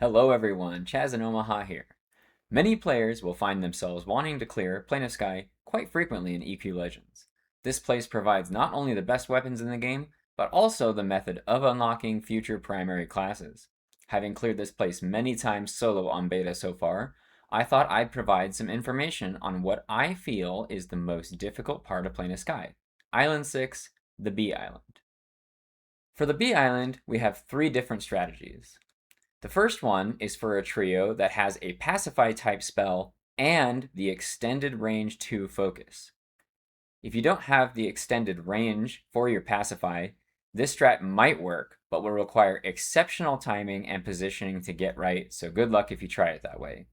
Hello everyone, Chaz in Omaha here. Many players will find themselves wanting to clear Plane of Sky quite frequently in EQLegends. This place provides not only the best weapons in the game, but also the method of unlocking future primary classes. Having cleared this place many times solo on beta so far, I thought I'd provide some information on what I feel is the most difficult part of Plane of Sky. Island 6, the B Island. For the B Island, we have 3 different strategies. The first one is for a trio that has a Pacify type spell and the extended range 2 focus. If you don't have the extended range for your Pacify, this strat might work, but will require exceptional timing and positioning to get right, so good luck if you try it that way.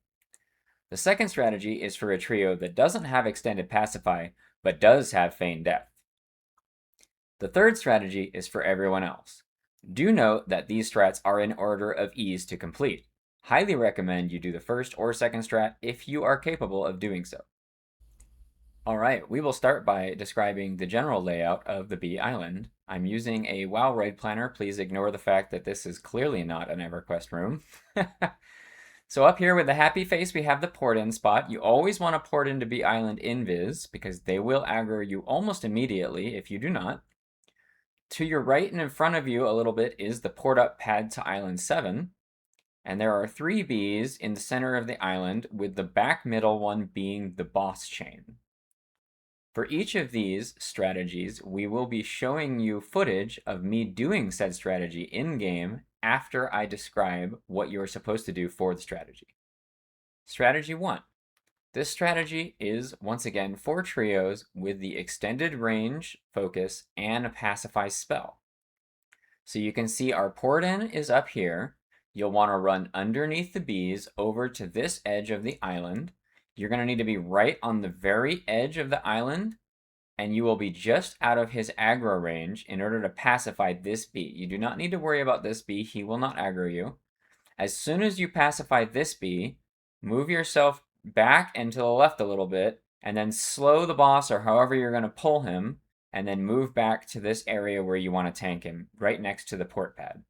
The second strategy is for a trio that doesn't have extended Pacify, but does have Feign Death. The third strategy is for everyone else. Do note that these strats are in order of ease to complete. Highly recommend you do the first or second strat if you are capable of doing so. Alright, we will start by describing the general layout of the B Island. I'm using a WoW raid planner. Please ignore the fact that this is clearly not an Everquest room. So up here with the happy face, we have the port in spot. You always want to port into B Island invis because they will aggro you almost immediately if you do not. To your right and in front of you a little bit is the port up pad to Island 7. And there are 3 Bs in the center of the island, with the back middle one being the boss chain. For each of these strategies, we will be showing you footage of me doing said strategy in-game after I describe what you're supposed to do for the strategy. Strategy 1. This strategy is, once again, for trios with the extended range focus and a Pacify spell. So you can see our port in is up here. You'll want to run underneath the Bs over to this edge of the island. You're going to need to be right on the very edge of the island, and you will be just out of his aggro range in order to pacify this B. You do not need to worry about this B. He will not aggro you. As soon as you pacify this B, move yourself back and to the left a little bit, and then slow the boss or however you're going to pull him, and then move back to this area where you want to tank him, right next to the port pad.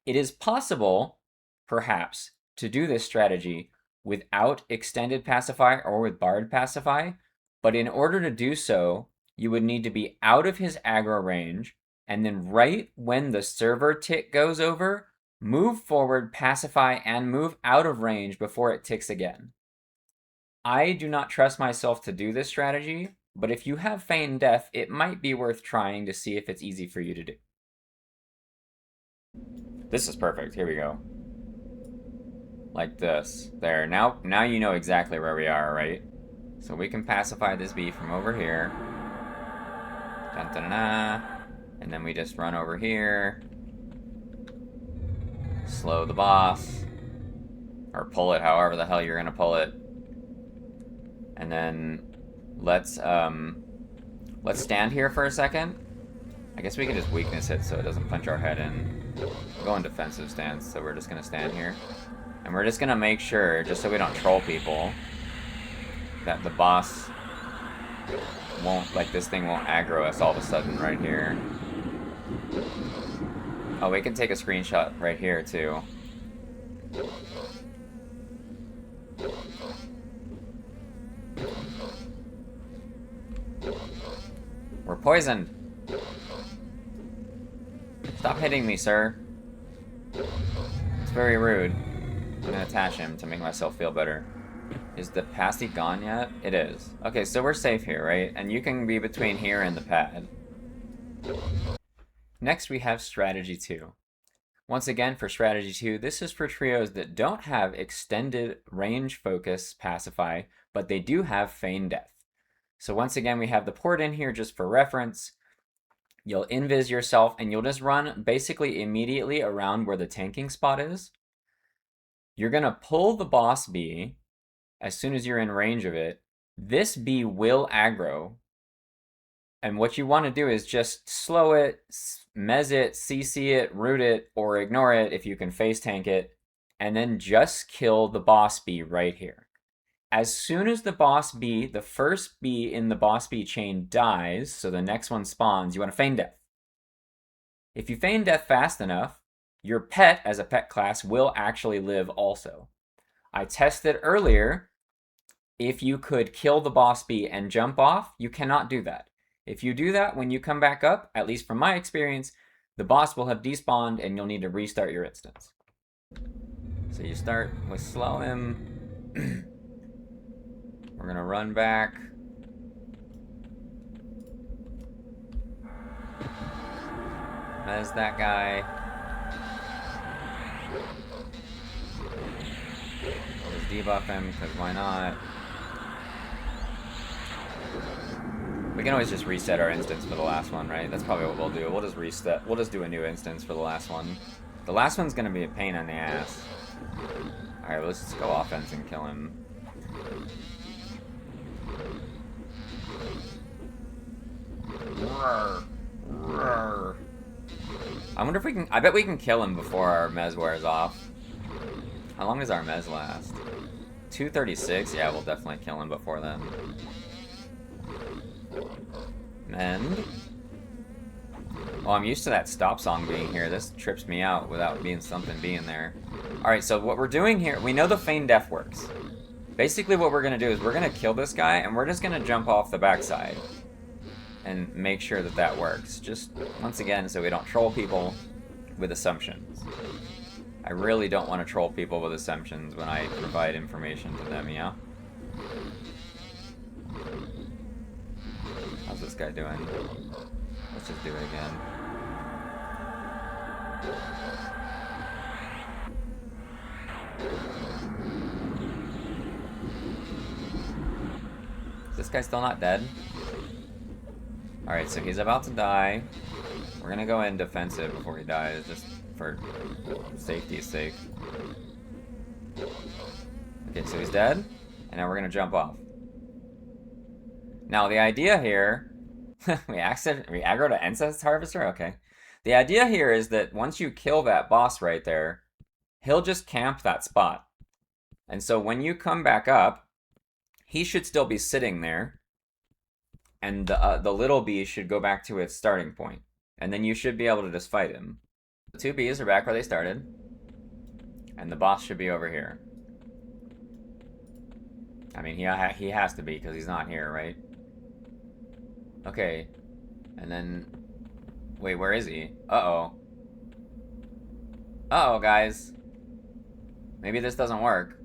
It is possible, perhaps, to do this strategy without extended pacify or with barred pacify, but in order to do so, you would need to be out of his aggro range, and then right when the server tick goes over, move forward, pacify, and move out of range before it ticks again. I do not trust myself to do this strategy, but if you have Feign Death, it might be worth trying to see if it's easy for you to do. This is perfect. Here we go. Like this. There. Now you know exactly where we are, right? So we can pacify this bee from over here. Dun, dun, dun, dun. And then we just run over here. Slow the boss. Or pull it however the hell you're gonna pull it. And then let's stand here for a second. I guess we can just weakness it so it doesn't punch our head in. We'll go in defensive stance, so we're just gonna stand here. And we're just gonna make sure, just so we don't troll people, that the boss won't, like, this thing won't aggro us all of a sudden right here. Oh, we can take a screenshot right here, too. We're poisoned. Stop hitting me, sir. It's very rude. I'm gonna attach him to make myself feel better. Is the passy gone yet? It is. Okay, so we're safe here, right? And you can be between here and the pad. Next, we have Strategy 2. Once again, for Strategy 2, this is for trios that don't have extended range focus pacify, but they do have Feign Death. So once again, we have the port in here just for reference. You'll invis yourself, and you'll just run basically immediately around where the tanking spot is. You're going to pull the boss bee as soon as you're in range of it. This bee will aggro. And what you want to do is just slow it, mez it, CC it, root it, or ignore it if you can face tank it, and then just kill the boss bee right here. As soon as the boss bee, the first bee in the boss bee chain dies, so the next one spawns, you want to Feign Death. If you Feign Death fast enough, your pet as a pet class will actually live also. I tested earlier. If you could kill the boss bee and jump off, you cannot do that. If you do that, when you come back up, at least from my experience, the boss will have despawned and you'll need to restart your instance. So you start with slow him. We're gonna run back. As that guy. We'll just debuff him, because why not? We can always just reset our instance for the last one, right? That's probably what we'll do. We'll just reset. We'll just do a new instance for the last one. The last one's gonna be a pain in the ass. Alright, let's just go offense and kill him. Roar. Roar. I wonder if we can... I bet we can kill him before our mez wears off. How long does our mez last? 236? Yeah, we'll definitely kill him before then. And... oh, I'm used to that stop song being here. This trips me out without something being there. Alright, so what we're doing here... we know the feign death works. Basically what we're going to do is we're going to kill this guy, and we're just going to jump off the backside. And make sure that that works. Just, once again, so we don't troll people with assumptions. I really don't want to troll people with assumptions when I provide information to them, yeah? How's this guy doing? Let's just do it again. Is this guy still not dead? Alright, so he's about to die. We're gonna go in defensive before he dies, just for safety's sake. Okay, so he's dead, and now we're gonna jump off. Now, the idea here... we aggro to Ancest Harvester? Okay. The idea here is that once you kill that boss right there, he'll just camp that spot. And so when you come back up, he should still be sitting there, and the little bee should go back to its starting point. And then you should be able to just fight him. The two bees are back where they started. And the boss should be over here. I mean, he has to be, because he's not here, right? Okay. And then... wait, where is he? Uh-oh. Uh-oh, guys. Maybe this doesn't work.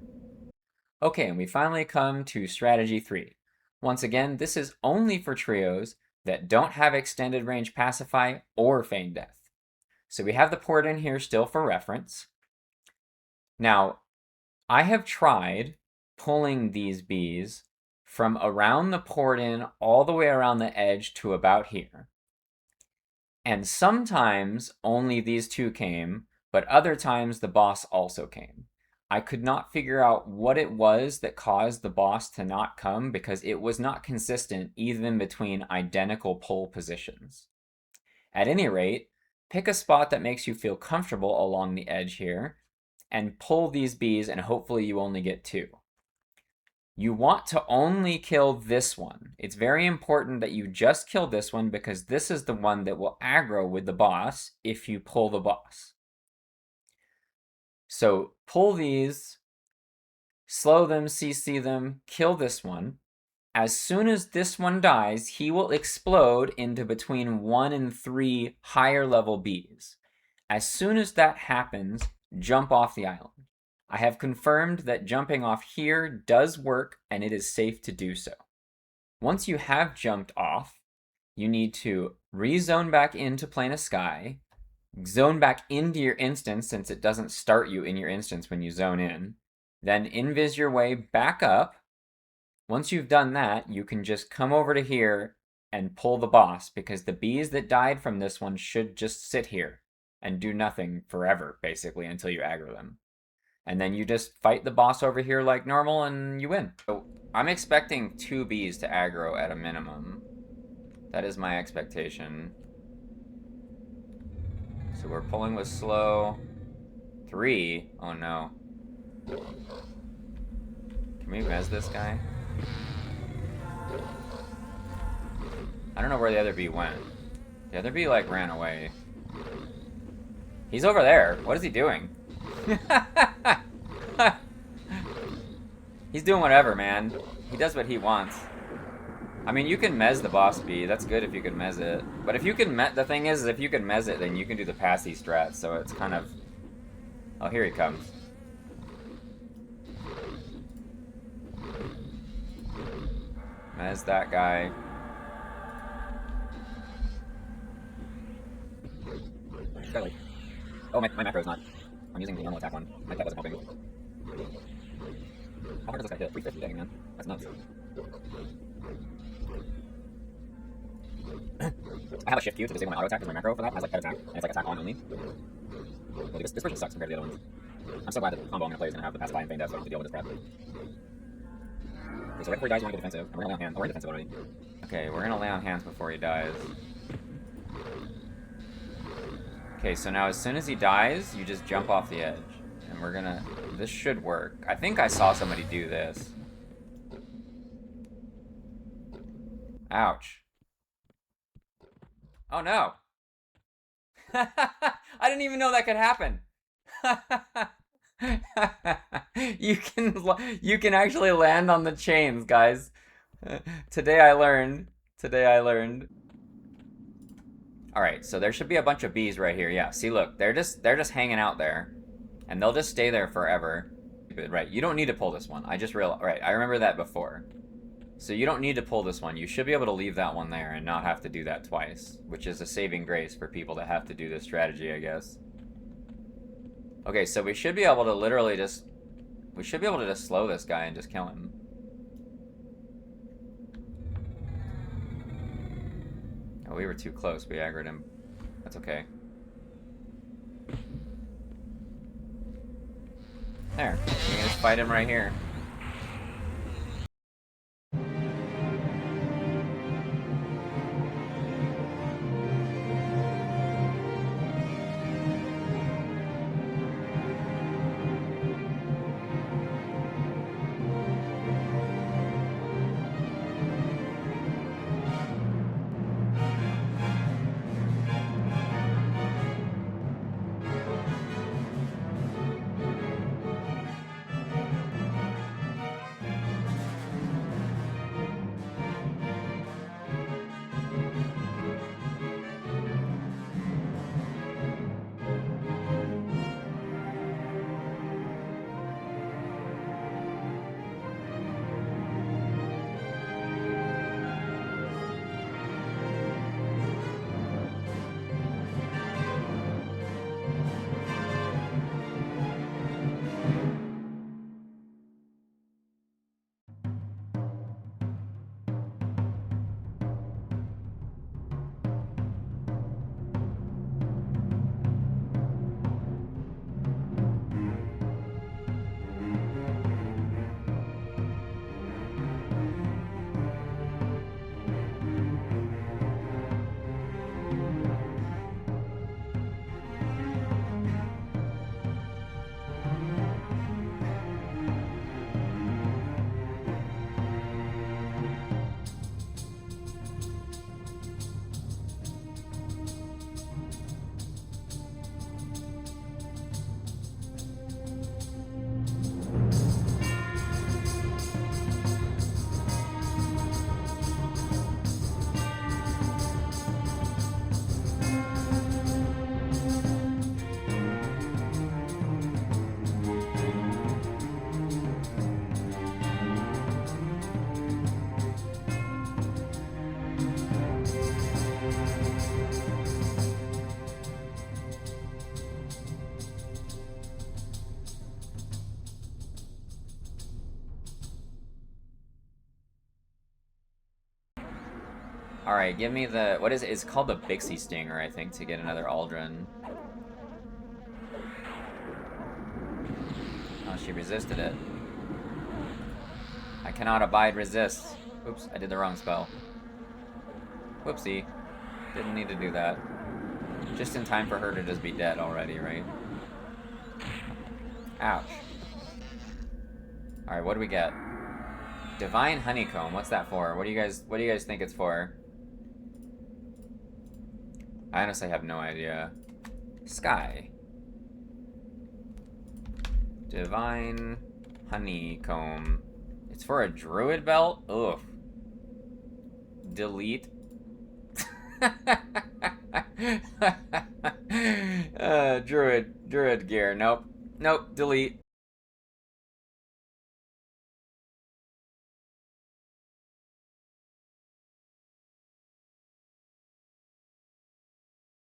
Okay, and we finally come to strategy 3. Once again, this is only for trios that don't have extended range pacify or feign death. So we have the port in here still for reference. Now, I have tried pulling these bees from around the port in all the way around the edge to about here. And sometimes only these two came, but other times the boss also came. I could not figure out what it was that caused the boss to not come because it was not consistent even between identical pull positions. At any rate, pick a spot that makes you feel comfortable along the edge here and pull these bees, and hopefully you only get 2. You want to only kill this one. It's very important that you just kill this one because this is the one that will aggro with the boss if you pull the boss. So pull these, slow them, CC them, kill this one. As soon as this one dies, he will explode into between 1 and 3 higher level bees. As soon as that happens, jump off the island. I have confirmed that jumping off here does work and it is safe to do so. Once you have jumped off, you need to rezone back into Plane of Sky, zone back into your instance since it doesn't start you in your instance when you zone in, then invis your way back up. Once you've done that, you can just come over to here and pull the boss because the bees that died from this one should just sit here and do nothing forever, basically, until you aggro them. And then you just fight the boss over here like normal and you win. So I'm expecting 2 bees to aggro at a minimum. That is my expectation. So we're pulling with slow. 3? Oh no. Can we mez this guy? I don't know where the other bee went. The other bee like ran away. He's over there. What is he doing? He's doing whatever, man. He does what he wants. I mean, you can mez the boss B. That's good if you can mez it. But if you can the thing is, if you can mez it, then you can do the passy strat. So it's kind of... Oh, here he comes. Mez that guy. Like, oh, my macro's not. I'm using the normal attack one. My pet wasn't helping. How hard does this guy hit? 350, dang, man. That's nuts. I have a shift Q to disable my auto attack because my macro for that has like pet attack, and it's like attack on only. Well, this version sucks compared to the other ones. I'm so glad that the combo I'm going to play is going to have the pacify and feign death, so I don't have to deal with this crap. Okay, so right before he dies, you want to go defensive. And we're going to lay on hands. Oh, we're in defensive already. Okay, we're going to lay on hands before he dies. Okay, so now as soon as he dies, you just jump off the edge. And we're gonna... This should work. I think I saw somebody do this. Ouch. Oh no! I didn't even know that could happen! You can actually land on the chains, guys. Today I learned. Alright, so there should be a bunch of bees right here. Yeah, see, look, they're just hanging out there. And they'll just stay there forever. Right, you don't need to pull this one. I just realized, right, I remember that before. So you don't need to pull this one. You should be able to leave that one there and not have to do that twice. Which is a saving grace for people that have to do this strategy, I guess. Okay, so we should be able to literally just... We should be able to just slow this guy and just kill him. Oh, we were too close. We aggroed him. That's okay. There. We can just fight him right here. Alright, give me the... What is it? It's called the Bixie Stinger, I think, to get another Aldrin. Oh, she resisted it. I cannot abide resist. Oops, I did the wrong spell. Whoopsie. Didn't need to do that. Just in time for her to just be dead already, right? Ouch. Alright, what do we get? Divine Honeycomb, what's that for? What do you guys think it's for? I honestly have no idea. Sky. Divine honeycomb. It's for a druid belt? Ugh. Delete. Druid gear. Nope. Nope. Delete.